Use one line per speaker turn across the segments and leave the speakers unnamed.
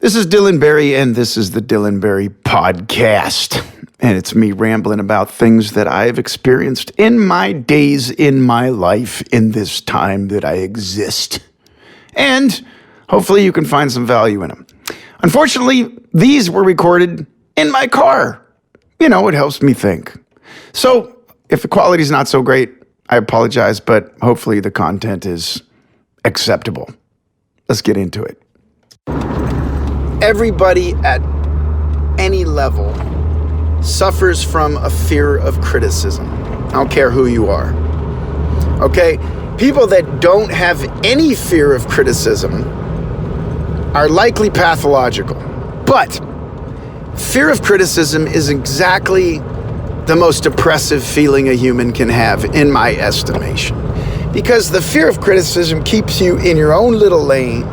This is Dylan Barry, and this is the Dylan Barry Podcast. And it's me rambling about things that I've experienced in my days, in my life, in this time that I exist. And hopefully you can find some value in them. Unfortunately, these were recorded in my car. You know, it helps me think. So if the quality's not so great, I apologize, but hopefully the content is acceptable. Let's get into it. Everybody at any level suffers from a fear of criticism. I don't care who you are. Okay? People that don't have any fear of criticism are likely pathological. But fear of criticism is exactly the most oppressive feeling a human can have, in my estimation. Because the fear of criticism keeps you in your own little lane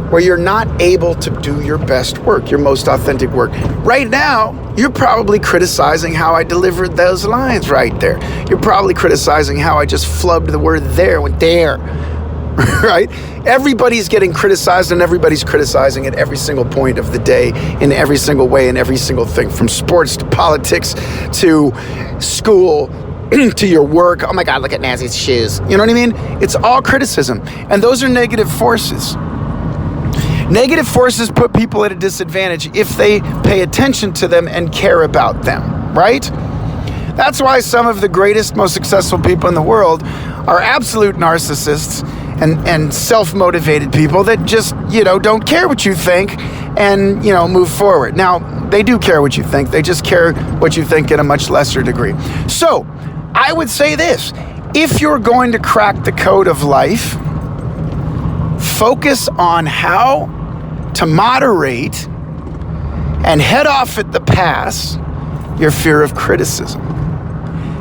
where you're not able to do your best work, your most authentic work. Right now, you're probably criticizing how I delivered those lines right there. You're probably criticizing how I just flubbed the word there with there, right? Everybody's getting criticized and everybody's criticizing at every single point of the day, in every single way, in every single thing, from sports to politics to school to your work. Oh my God, look at Nazi's shoes. You know what I mean? It's all criticism. And those are negative forces. Negative forces put people at a disadvantage if they pay attention to them and care about them, right? That's why some of the greatest, most successful people in the world are absolute narcissists and self-motivated people that just, don't care what you think and, move forward. Now, they do care what you think. They just care what you think in a much lesser degree. So, I would say this. If you're going to crack the code of life, focus on how to moderate and head off at the pass your fear of criticism.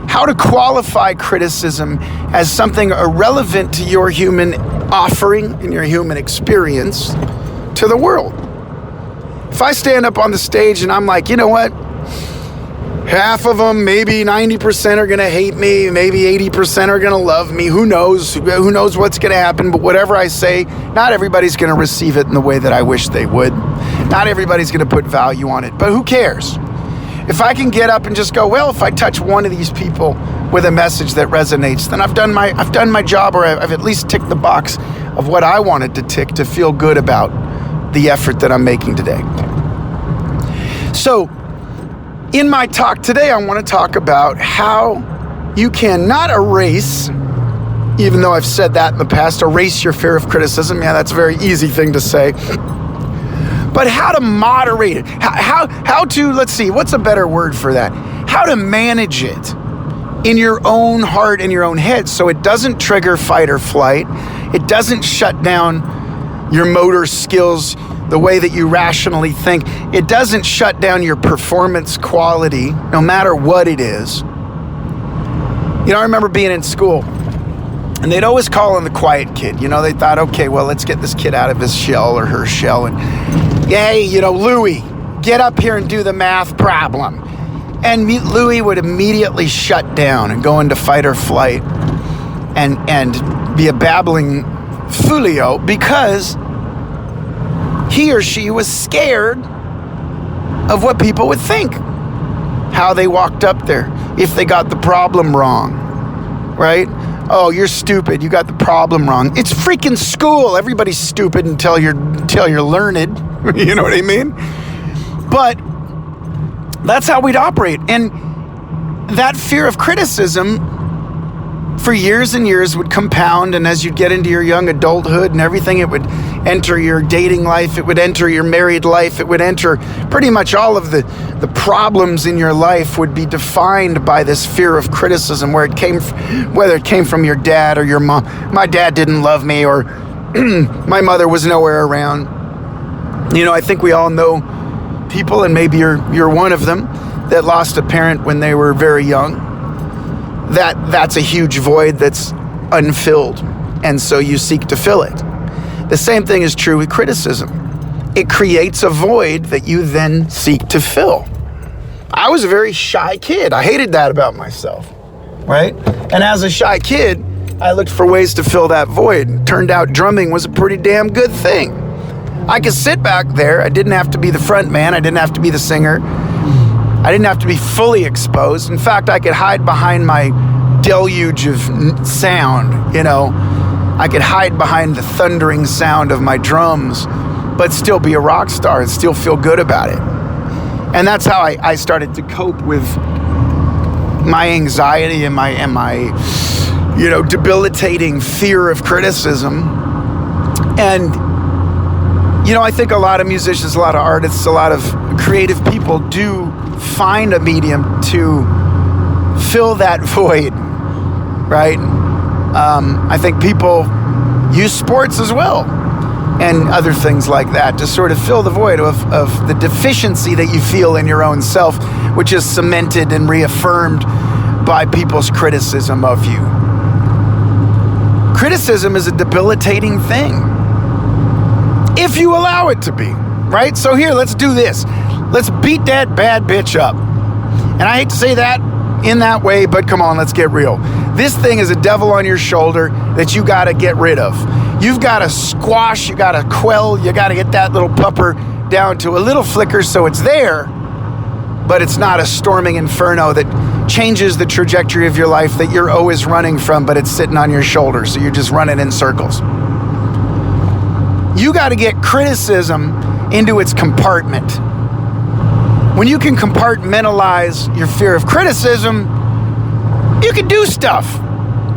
How to qualify criticism as something irrelevant to your human offering and your human experience to the world. If I stand up on the stage and I'm like, you know what? Half of them, maybe 90% are going to hate me. Maybe 80% are going to love me. Who knows? Who knows what's going to happen? But whatever I say, not everybody's going to receive it in the way that I wish they would. Not everybody's going to put value on it. But who cares? If I can get up and just go, well, if I touch one of these people with a message that resonates, then I've done my job, or I've at least ticked the box of what I wanted to tick to feel good about the effort that I'm making today. So, in my talk today, I want to talk about how you cannot erase, even though I've said that in the past, erase your fear of criticism. Yeah, that's a very easy thing to say. But how to moderate it. How to, let's see, what's a better word for that? How to manage it in your own heart and your own head so it doesn't trigger fight or flight. It doesn't shut down your motor skills, the way that you rationally think. It doesn't shut down your performance quality, no matter what it is. I remember being in school, and they'd always call on the quiet kid. They thought, okay, well, let's get this kid out of his shell or her shell. And, hey, Louie, get up here and do the math problem. And Louie would immediately shut down and go into fight or flight and be a babbling folio because he or she was scared of what people would think, how they walked up there, if they got the problem wrong, right? Oh, you're stupid. You got the problem wrong. It's freaking school. Everybody's stupid until you're learned. You know what I mean? But that's how we'd operate. And that fear of criticism for years and years would compound, and as you'd get into your young adulthood and everything, it would enter your dating life, it would enter your married life, it would enter pretty much all of the problems in your life would be defined by this fear of criticism, whether it came from your dad or your mom. My dad didn't love me, or my mother was nowhere around. I think we all know people, and maybe you're one of them, that lost a parent when they were very young. That's a huge void that's unfilled, and so you seek to fill it. The same thing is true with criticism. It creates a void that you then seek to fill. I was a very shy kid. I hated that about myself, right? And as a shy kid, I looked for ways to fill that void. Turned out drumming was a pretty damn good thing. I could sit back there. I didn't have to be the front man. I didn't have to be the singer. I didn't have to be fully exposed. In fact, I could hide behind my deluge of sound, you know. I could hide behind the thundering sound of my drums, but still be a rock star and still feel good about it. And that's how I started to cope with my anxiety and my you know, debilitating fear of criticism. And, you know, I think a lot of musicians, a lot of artists, a lot of creative people do find a medium to fill that void, right? I think people use sports as well and other things like that to sort of fill the void of the deficiency that you feel in your own self, which is cemented and reaffirmed by people's criticism of you. Criticism is a debilitating thing if you allow it to be, right? So here, let's do this. Let's beat that bad bitch up. And I hate to say that in that way, but come on, let's get real. This thing is a devil on your shoulder that you got to get rid of. You've got to squash, you got to quell, you got to get that little pupper down to a little flicker so it's there, but it's not a storming inferno that changes the trajectory of your life that you're always running from, but it's sitting on your shoulder, so you're just running in circles. You got to get criticism into its compartment. When you can compartmentalize your fear of criticism, you can do stuff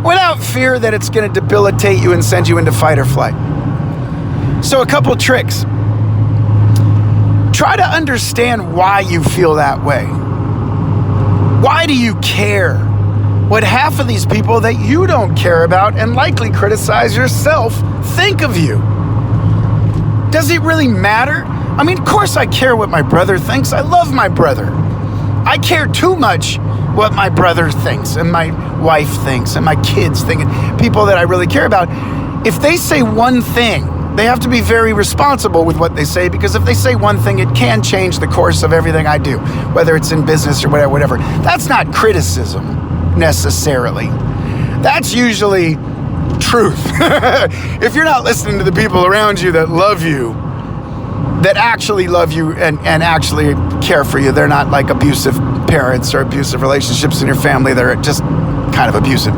without fear that it's going to debilitate you and send you into fight or flight. So a couple tricks. Try to understand why you feel that way. Why do you care what half of these people that you don't care about and likely criticize yourself think of you? Does it really matter? I mean, of course I care what my brother thinks. I love my brother. I care too much what my brother thinks and my wife thinks and my kids think, people that I really care about. If they say one thing, they have to be very responsible with what they say, because if they say one thing, it can change the course of everything I do, whether it's in business or whatever. That's not criticism necessarily. That's usually truth. If you're not listening to the people around you that love you, that actually love you and actually care for you, they're not like abusive parents or abusive relationships in your family, they're just kind of abusive,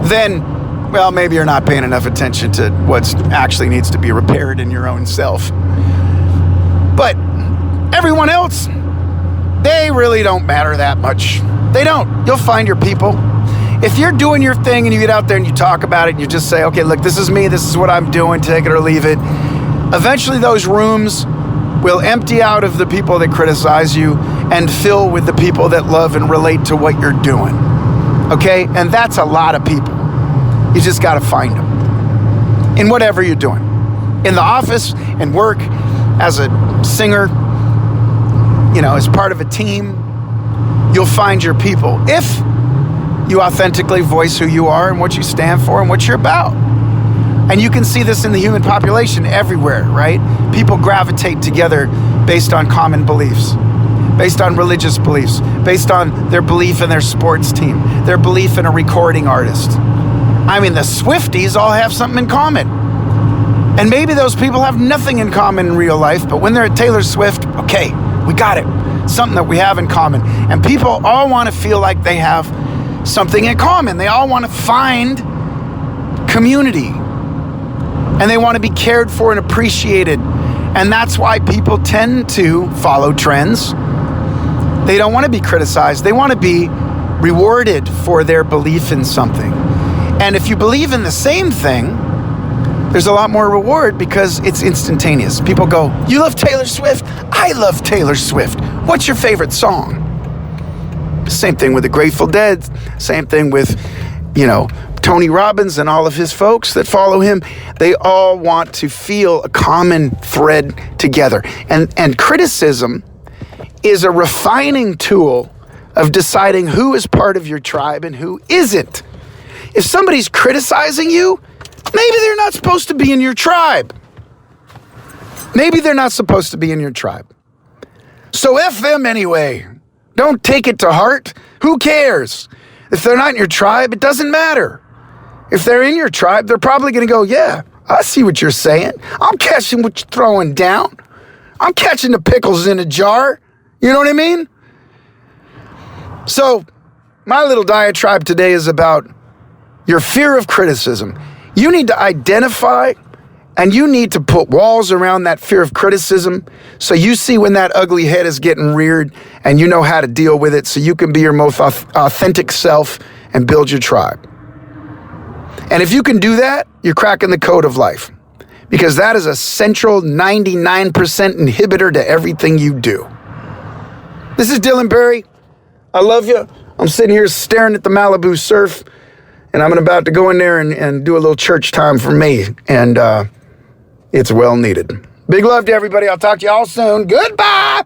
then, well, maybe you're not paying enough attention to what actually needs to be repaired in your own self. But everyone else, they really don't matter that much. They don't. You'll find your people. If you're doing your thing and you get out there and you talk about it and you just say, okay, look, this is me, this is what I'm doing, take it or leave it, eventually those rooms will empty out of the people that criticize you and fill with the people that love and relate to what you're doing. Okay? And that's a lot of people. You just got to find them in whatever you're doing. In the office, in work, as a singer, you know, as part of a team, you'll find your people if you authentically voice who you are and what you stand for and what you're about. And you can see this in the human population everywhere, right? People gravitate together based on common beliefs, based on religious beliefs, based on their belief in their sports team, their belief in a recording artist. I mean, the Swifties all have something in common. And maybe those people have nothing in common in real life, but when they're at Taylor Swift, okay, we got it. Something that we have in common. And people all want to feel like they have something in common. They all want to find community. And they want to be cared for and appreciated. And that's why people tend to follow trends. They don't want to be criticized. They want to be rewarded for their belief in something. And if you believe in the same thing, there's a lot more reward because it's instantaneous. People go, you love Taylor Swift? I love Taylor Swift. What's your favorite song? Same thing with the Grateful Dead. Same thing with, you know, Tony Robbins and all of his folks that follow him. They all want to feel a common thread together. And criticism is a refining tool of deciding who is part of your tribe and who isn't. If somebody's criticizing you, maybe they're not supposed to be in your tribe. Maybe they're not supposed to be in your tribe. So F them anyway. Don't take it to heart. Who cares? If they're not in your tribe, it doesn't matter. If they're in your tribe, they're probably going to go, yeah, I see what you're saying. I'm catching what you're throwing down. I'm catching the pickles in a jar. You know what I mean? So, my little diatribe today is about your fear of criticism. You need to identify and you need to put walls around that fear of criticism so you see when that ugly head is getting reared and you know how to deal with it so you can be your most authentic self and build your tribe. And if you can do that, you're cracking the code of life, because that is a central 99% inhibitor to everything you do. This is Dylan Berry. I love you. I'm sitting here staring at the Malibu surf, and I'm about to go in there and do a little church time for me, and it's well needed. Big love to everybody. I'll talk to you all soon. Goodbye.